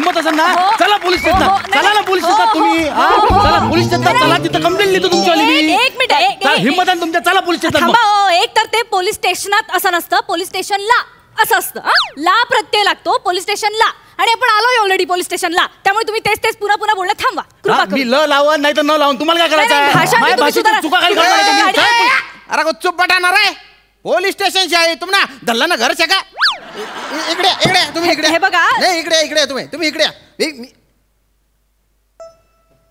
थांबत असाल ना चला पोलीस स्टेशनात, चला ना पोलीस स्टेशनात तुम्ही. चला पोलीस स्टेशनात, चला तिथं कंप्लेंट लिहितो तुमच्यावाली मी. एक मिनिट, हिम्मत आहे तुमच्या, चला पोलीस स्टेशनात. थांबा. एक तर ते पोलीस स्टेशनात असं नसतं, पोलीस स्टेशनला असं असतं. ला प्रत्यय लागतो पोलीस स्टेशनला, आणि आपण आलोय ऑलरेडी पोलीस स्टेशनला, त्यामुळे तुम्ही तेच तेच पुन्हा पुन्हा बोलणं थांबवा कृपा करून. मी ल लावून नाही तर न लावून तुम्हाला काय करायचं? चुका काय करणार? अरे को चुप बटाणार आहे. पोलीस स्टेशनची आहे तुम्हाला धल्ला ना घर का? इकडे इकडे तुम्ही इकडे. हे बघा. नाही इकडे इकडे तुम्ही इकडे.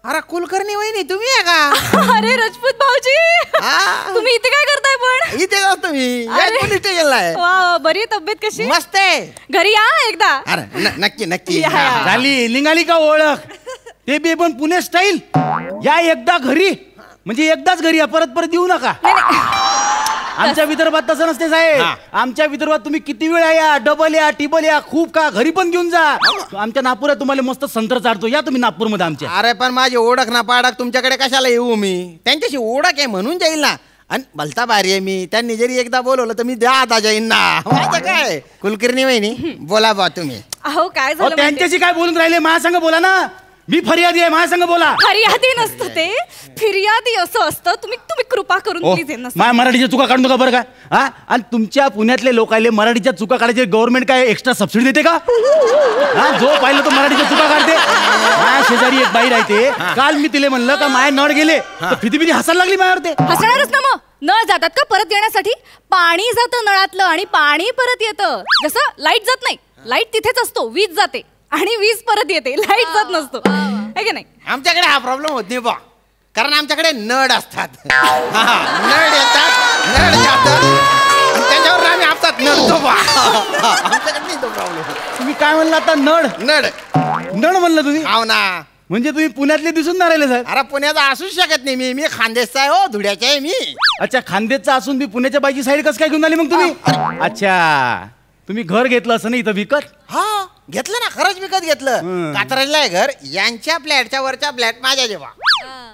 अरे कुलकर्णी वहिनी तुम्ही आहे का? अरे राजपूत भाऊजी, तुम्ही इथे काय करताय? पण इथे जाऊ तुम्ही पोलीस स्टेशनला आहे. वा, बरी तब्येत कशी? मस्त आहे. घरी या एकदा. अरे नक्की नक्की. झाली निघाली का ओळख? ते बी पण पुणे स्टाईल. या एकदा घरी, म्हणजे एकदाच घरी या, परत परत येऊ नका. आमच्या विदर्भात तसं नसते साहेब. आमच्या विदर्भात तुम्ही किती वेळा या, डबल या, टिबल या, खूप का, घरी पण घेऊन जा. आमच्या नागपुरात तुम्हाला मस्त संत्र चालतो, या तुम्ही नागपूरमध्ये आमच्या. अरे पण माझी ओळख ना पाडक तुमच्याकडे कशाला येऊ मी? त्यांच्याशी ओळख आहे म्हणून जाईल ना. आणि भलता भारी आहे मी. त्यांनी जरी एकदा बोलवलं तर मी द्या आता जाईन ना. माझं काय कुलकर्णी वहिनी बोला बा तुम्ही. अहो काय झालं? त्यांच्याशी काय बोलून राहिले? माझ्या संग बोला ना. मी फरियादी आहे, माझ्या संग बोला. फरियादी नसतं ते, फिर्यादी असं असतं. तुम्ही कृपा करून प्लीज. माझ्या मराठीच्या चुका काढू नका बरं का. आणि तुमच्या पुण्यातले लोक आले मराठीच्या चुका काढायचे, गव्हर्नमेंट काय एक्स्ट्रा सबसिडी देते का? जो पाहिलं तो मराठीच्या चुका काढते. शेजारी एक बाई राहते, काल मी तिला म्हणलं का माय नळ गेले, फिती फिती हसायला लागली माझ्यावर. ते हसणारच ना. मग नळ जातात का परत येण्यासाठी? पाणी जातं नळातलं आणि पाणी परत येतं. जसं लाईट जात नाही, लाईट तिथेच असतो, वीज जाते आणि वीज परत येते, लाईट जात नसतो, है की नाही? आमच्याकडे हा प्रॉब्लेम होत नाही बा, कारण आमच्याकडे नळ असतात. नळ येतात, नळ जातात, त्याच्यावर आम्ही आपतात नळतो बा. आमच्याकडे नाही तो प्रॉब्लेम. तुम्ही काय म्हणलं आता? नळ नळ नळ म्हणलं तुम्ही? हाव ना. म्हणजे तुम्ही पुण्यातले दिसून नाही राहिले साहेब? अरे पुण्याचा असूच शकत नाही मी खानदेशचा आहे. हो धुळ्याचा आहे मी. अच्छा, खानदेशचा असून मी पुण्याच्या बाईची साईड कसं काय घेऊन आली मग तुम्ही? अच्छा, तुम्ही घर घेतलं असं नाही इथं विकत? हा घेतलं ना, खरंच विकत घेतलं. कात्रजला आहे घर. यांच्या फ्लॅटच्या वरच्या फ्लॅट माझ्या जेव्हा.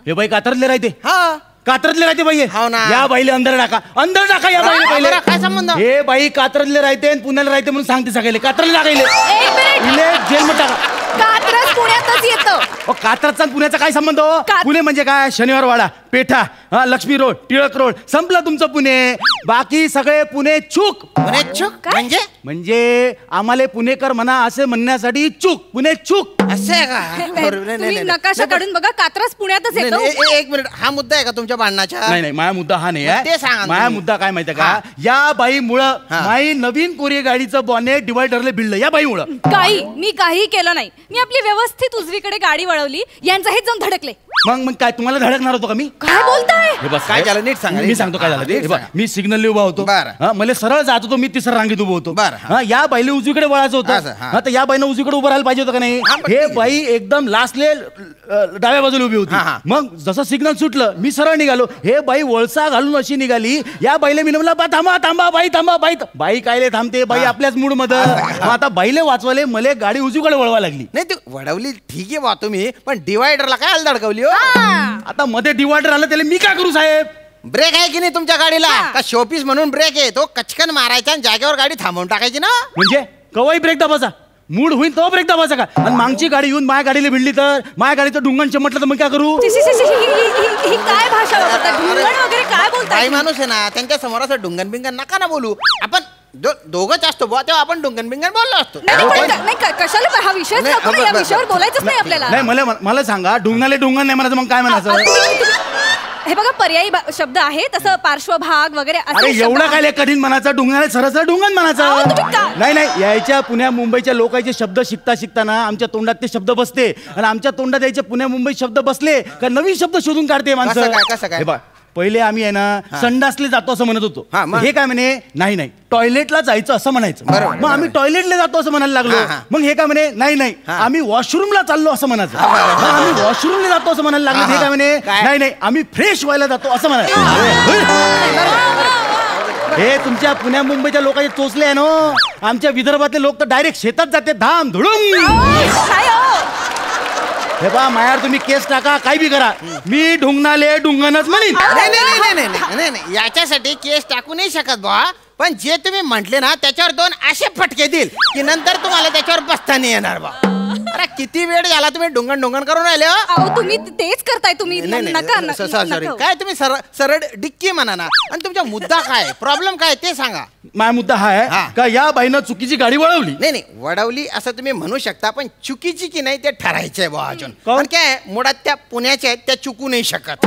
हे बाई कात्रजले राहते? हा कात्रजले राहते बाई. हो ना. या बाईले अंदर टाका, अंदर टाका या बाईले पहिले. काय संबंध? हे बाई कात्रजले राहते आणि पुण्याला राहते म्हणून सांगते सगळे. कात्रजला टाकायले जेल टाका. कात्रज पुण्यातच येतं. कात्रजचा पुण्याचा काय संबंध हो? पुणे म्हणजे काय? शनिवार वाडा, पेठा, लक्ष्मी रोड, टिळक रोड, संपलं तुमचं पुणे. बाकी सगळे पुणे चूक. पुणे चूक म्हणजे आम्हाला पुणेकर म्हणा असे म्हणण्यासाठी चूक. पुणे चूक असं आहे का? तुम्ही नकाशा काढून बघा, कात्रज पुण्यातच येतो. एक मिनिट, हा मुद्दा आहे का तुमच्या भांडणाचा? नाही, माझा मुद्दा हा नाही आहे. ते सांगा. माझा मुद्दा काय माहितीये का? या बाई मुळे माई नवीन कोरी गाडीचं बॉनेट डिवायडरला भिडलं या बाई मुळे. मी काही केलं नाही. मी आपली व्यवस्थित उजवीकडे गाडी वळवली, यांचं हेच जाऊन धडकले. मग काय तुम्हाला धडकणार होतो का मी? काय बोलताय? हे बस काय झालं नीट सांगा. मी सांगतो काय झालं ते. मी सिग्नल उभा होतो, मला सरळ जात होतो, मी तिसऱ्या रांगेत उभा होतो. या बाईला उजवीकडे वळायचं होतं, तर या बाईनं उजवीकडे उभं राहायला पाहिजे होतं का नाही? हे बाई एकदम लास्टले डाव्या बाजूला उभी होती. मग जसं सिग्नल सुटलं मी सरळ निघालो. हे बाई वळसा घालून अशी निघाली. या बाईला मी म्हणलं थांबा थांबा बाई, थांबा बाई. बाई कायले थांबते? बाई आपल्याच मूड मध्ये. आता बाईले वाचवाले मला गाडी उजवीकडे वळवा लागली. नाही ती वळवली ठीक आहे बा तुम्ही, पण डिवायडरला काय धडकवली हो? आता मध्ये डिवायडर आलं त्याला मी काय करू साहेब? ब्रेक आहे की नाही तुमच्या गाडीला? का शोपीस म्हणून ब्रेक आहे तो कचकन मारायचा आणि जागेवर गाडी थांबवून टाकायची ना. म्हणजे कवाई ब्रेक दाबाचा मूड होईल तो ब्रेक दाबाचा का? आणि मागची गाडी येऊन माझ्या गाडीला भिडली तर, माझ्या गाडीचं ढुंगण म्हटलं तर मग काय करू? ही काय भाषा वापरताय? ढुंगण वगैरे काय बोलताय? काही माणूस आहे ना, त्यांच्या समोर असं ढुंगण बिंगण नका ना बोलू. आपण दोघंच असतो बुवा, तेव्हा आपण ढुंगण बिंगण बोललो असतो. नाही कशाला हा विषय, या विषयावर बोलायचंच नाही आपल्याला. नाही मला सांगा, ढुंगणाले ढुंगण नाही म्हणायचं मग काय म्हणायचं? हे बघा पर्यायी शब्द आहे तसं, पार्श्वभाग वगैरे. अरे एवढा काय कठीण म्हणायचं? ढुंगणाला सरळ ढुंगण म्हणायचं. नाही यायच्या पुण्या मुंबईच्या लोकांचे शब्द शिकताना आमच्या तोंडात ते शब्द बसते, आणि आमच्या तोंडात यायचे पुण्या मुंबई शब्द बसले का नवीन शब्द शोधून काढते माणसं. कसं काय? पहिले आम्ही आहे ना संडासले जातो असं म्हणत होतो. हे काय म्हणे? नाही टॉयलेटला जायचं असं म्हणायचं. मग आम्ही टॉयलेटला जातो असं म्हणायला लागलो. मग हे काय म्हणे? नाही आम्ही वॉशरूमला चाललो असं म्हणायचं. आम्ही वॉशरूमला जातो असं म्हणायला लागलो. हे काय म्हणे? नाही आम्ही फ्रेश व्हायला जातो असं म्हणायचं. हे तुमच्या पुण्या मुंबईच्या लोकांचे चोचले आहे ना. आमच्या विदर्भातले लोक तर डायरेक्ट शेतात जाते धाम धुडून. हे बा मायार तुम्ही केस टाका, काय बी करा, मी ढुंगणाले ढुंगणच म्हणीन. नाही याच्यासाठी केस टाकू नाही शकत बा. पण जे तुम्ही म्हटले ना त्याच्यावर दोन असे फटके देईल की नंतर तुम्हाला त्याच्यावर बसता नाही येणार बा. अरे किती वेळ झाला तुम्ही ढुंगण ढुंगण करून राहिले हो? अहो तुम्ही तेच करताय तुम्ही. नका सॉरी काय तुम्ही सरळ डिक्की म्हणा ना. आणि तुमचा मुद्दा काय, प्रॉब्लेम काय ते सांगा. माझा मुद्दा हा आहे का या बाईनं चुकीची गाडी वळवली. नाही वडवली असं तुम्ही म्हणू शकता, पण चुकीची की नाही ते ठरायचंय बा अजून. काहून? पण काय मुळात त्या पुण्याच्या आहेत, त्या चुकू नाही शकत.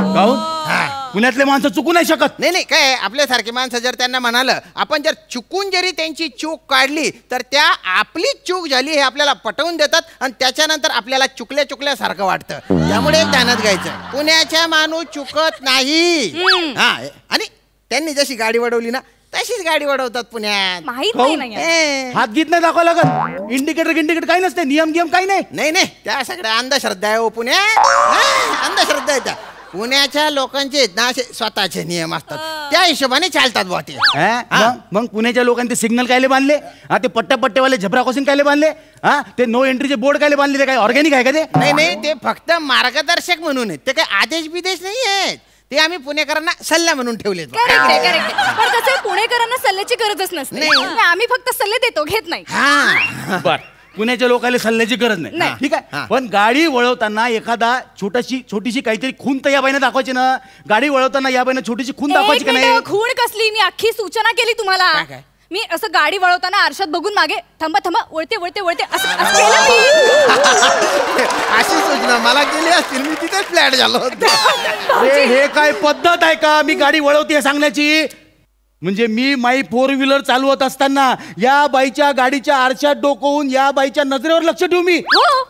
पुण्यातले माणसं चुकू नाही शकत. नाही काय आपल्यासारखे माणसं जर त्यांना म्हणालं, आपण जर चुकून जरी त्यांची चूक काढली तर त्या आपली चूक झाली हे आपल्याला पटवून देतात आणि त्याच्यानंतर आपल्याला चुकल्यासारखं वाटतं. त्यामुळे ध्यानात घ्यायचं, पुण्याच्या माणूस चुकत नाही. हा, आणि त्यांनी जशी गाडी वडवली ना तशीच गाडी वडवतात पुण्यात. माहित नाही. हात गीत नाही दाखवा लागत. इंडिकेटर काही नसते, नियम काही नाही. नाही त्या सगळ्या अंधश्रद्धा आहे हो पुण्यात. अंधश्रद्धा आहे त्या. पुण्याच्या लोकांचे ना असे स्वतःचे नियम असतात, त्या हिशोबाने चालतात बुवा ते. मग पुण्याच्या लोकांनी ते सिग्नल कायले बांधले, ते पट्ट्यावाले झबरा क्रॉसिंग कायले बांधले, ते नो एंट्रीचे बोर्ड कायले बांधले, ते काय ऑर्गॅनिक आहे का ते? नाही ते फक्त मार्गदर्शक म्हणून आहेत, ते काय आदेश बिदेश नाही आहेत. ते आम्ही पुणेकरांना सल्ला म्हणून ठेवले. पण कसं पुणेकरांना सल्ल्याची गरजच नसते. आम्ही फक्त सल्ले देतो, घेत नाही. बर, पुण्याच्या लोकांना सल्ल्याची गरज नाही, ठीक आहे. पण गाडी वळवताना एखादा छोटीशी काहीतरी खून तर या बाईने दाखवायची ना. गाडी वळवताना या बाईने छोटीशी खून दाखवायची का नाही? खून कसली, मी अख्खी सूचना केली तुम्हाला. मी असं गाडी वळवताना आरशात बघून मागे थांबा वळते असं केलं मी. अशी सूचना मला केली असतील, मी तिथेच फ्लॅट झालो होतो. हे काय पद्धत आहे का मी गाडी वळवते सांगण्याची? म्हणजे मी माई 4 व्हीलर चालवत असताना या बाईच्या गाडीच्या आरशात डोकवून या बाईच्या नजरेवर लक्ष ठेवू मी.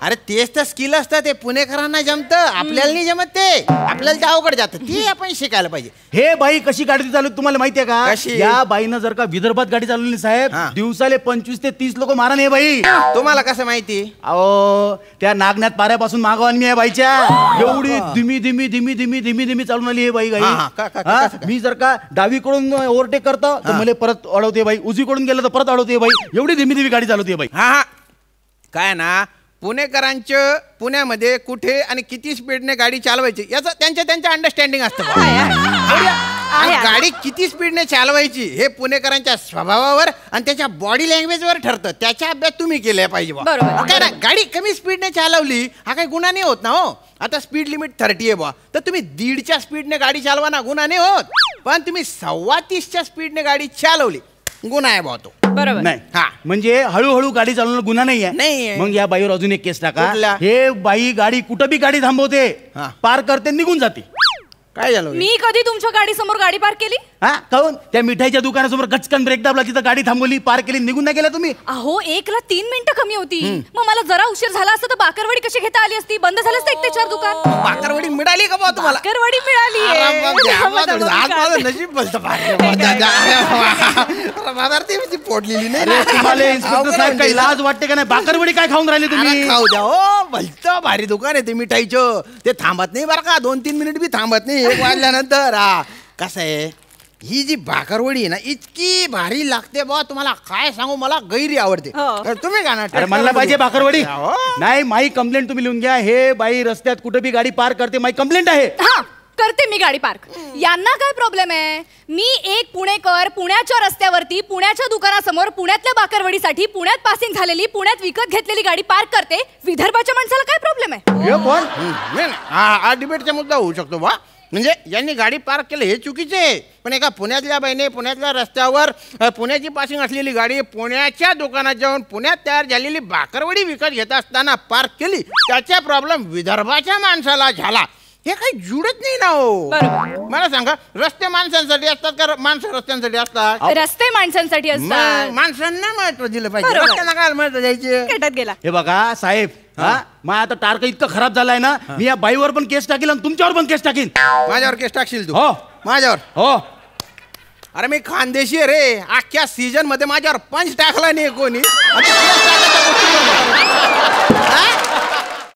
अरे तेच तर स्किल असतं, ते पुणेकरांना जमतं, आपल्याला नाही जमत. ते आपल्याला ते अवघड जातं, ते आपण शिकायला पाहिजे. हे बाई कशी गाडी चालवत तुम्हाला माहितीये का? या बाईनं जर का विदर्भात गाडी चालवली साहेब, दिवसाले 25 ते 30 लोक मारा नाही बाई. तुम्हाला कसं माहिती? अहो त्या नागनाथ पाऱ्यापासून मागवान मी आहे बाईच्या. एवढी धीमी चालून आली हे बाई गाडी. मी जर का डावीकडून ओव्हरटेक करतो तर मला परत अडवते बाई, उजवीकडून गेलं तर परत अडवते बाई. एवढी धीमी गाडी चालवते बाई. काय ना, पुणेकरांचं पुण्यामध्ये कुठे आणि किती स्पीडने गाडी चालवायची याचं त्यांच्या अंडरस्टँडिंग असतं. गाडी किती स्पीडने चालवायची हे पुणेकरांच्या स्वभावावर आणि त्याच्या बॉडी लँग्वेजवर ठरतं. त्याचा अभ्यास तुम्ही केला पाहिजे. काय ना, गाडी कमी स्पीडने चालवली हा काही गुन्हा नाही होत ना हो. आता स्पीड लिमिट 30 आहे बा, तर तुम्ही 1.5च्या स्पीडने गाडी चालवा ना, गुन्हा नाही होत. पण तुम्ही 30.25च्या स्पीडने गाडी चालवली, गुन्हा आहे बा तो. बरोबर नाही. म्हणजे हळूहळू गाडी चालवणं गुन्हा नाहीये. मग या बाईवर अजून एक केस टाका. हे बाई गाडी कुठं बी गाडी थांबवते, पार करते, निघून जाते. काय झालं? मी कधी तुमच्या गाडी समोर गाडी पार्क केली? काहून? त्या मिठाईच्या दुकानासमोर गचकन ब्रेक दाबला, तिथं गाडी थांबवली, पार केली, निघून नाही गेला तुम्ही? अहो 1ला 3 मिनिटं कमी होती. मग मला जरा उशीर झाला असता तर बाकरवडी कशी घेता आली असती? बंद झालं असतं 1 ते 4 दुकान. बाकरवडी मिळाली का बा तुम्हाला? बाकरवडी मिळाली. नशीब बोलतो पोटलेली नाही. तुम्हाला इन्स्पेक्टर साहेब काही लाज वाटते का नाही? बाकरवडी काय खाऊन राहिले तुम्ही? खाऊ द्या हो, भलतं भारी दुकान आहे ते मिठाईचं. ते थांबत नाही बरं का, 2-3 मिनिट बी थांबत नाही 1 वाजल्यानंतर. कसं आहे, ही जी भाकरवडी आहे ना इतकी भारी लागते बा, तुम्हाला काय सांगू, मला गैरी आवडते. तुम्ही का ना म्हणला पाहिजे भाकरवडी नाही. माई कंप्लेंट तुम्ही लिहून घ्या. हे बाई रस्त्यात कुठे बी गाडी पार करते, माई कंप्लेंट आहे. करते मी गाडी पार्क. यांना काय प्रॉब्लेम आहे? मी एक पुणेकर पुण्याच्या रस्त्यावरती पुण्याच्या दुकानासमोर पुण्यातल्या बाकरवडीसाठी पुण्यात पासिंग झालेली पुण्यात विकत घेतलेली गाडी पार्क करते. विदर्भाच्या माणसाला काय प्रॉब्लेम आहे? हा डिबेटचा मुद्दा होऊ शकतो बा. म्हणजे यांनी गाडी पार्क केलं हे चुकीचे आहे. पण एका पुण्यातल्या बाईने पुण्यातल्या रस्त्यावर पुण्याची पासिंग असलेली गाडी पुण्याच्या दुकानात जाऊन पुण्यात तयार झालेली बाकरवडी विकत घेत असताना पार्क केली, त्याचा प्रॉब्लेम विदर्भाच्या माणसाला झाला. हे काही जुळत नाही ना हो. मला सांगा, रस्ते माणसांसाठी असतात का माणसं रस्त्यांसाठी असतात? रस्ते माणसांसाठी असतात. माणसांना महत्व दिलं पाहिजे, रस्त्यांना काय महत्व द्यायचे? गेला हे बघा साहेब, मग आता टार्क इतकं खराब झालाय ना, मी या बाईवर पण केस टाकील आणि तुमच्यावर पण केस टाकीन. माझ्यावर केस टाकशील तू? हो. माझ्यावर? हो. अरे मी खानदेशी आहे रे. अख्ख्या सीझन मध्ये माझ्यावर पंच टाकला नाही कोणी.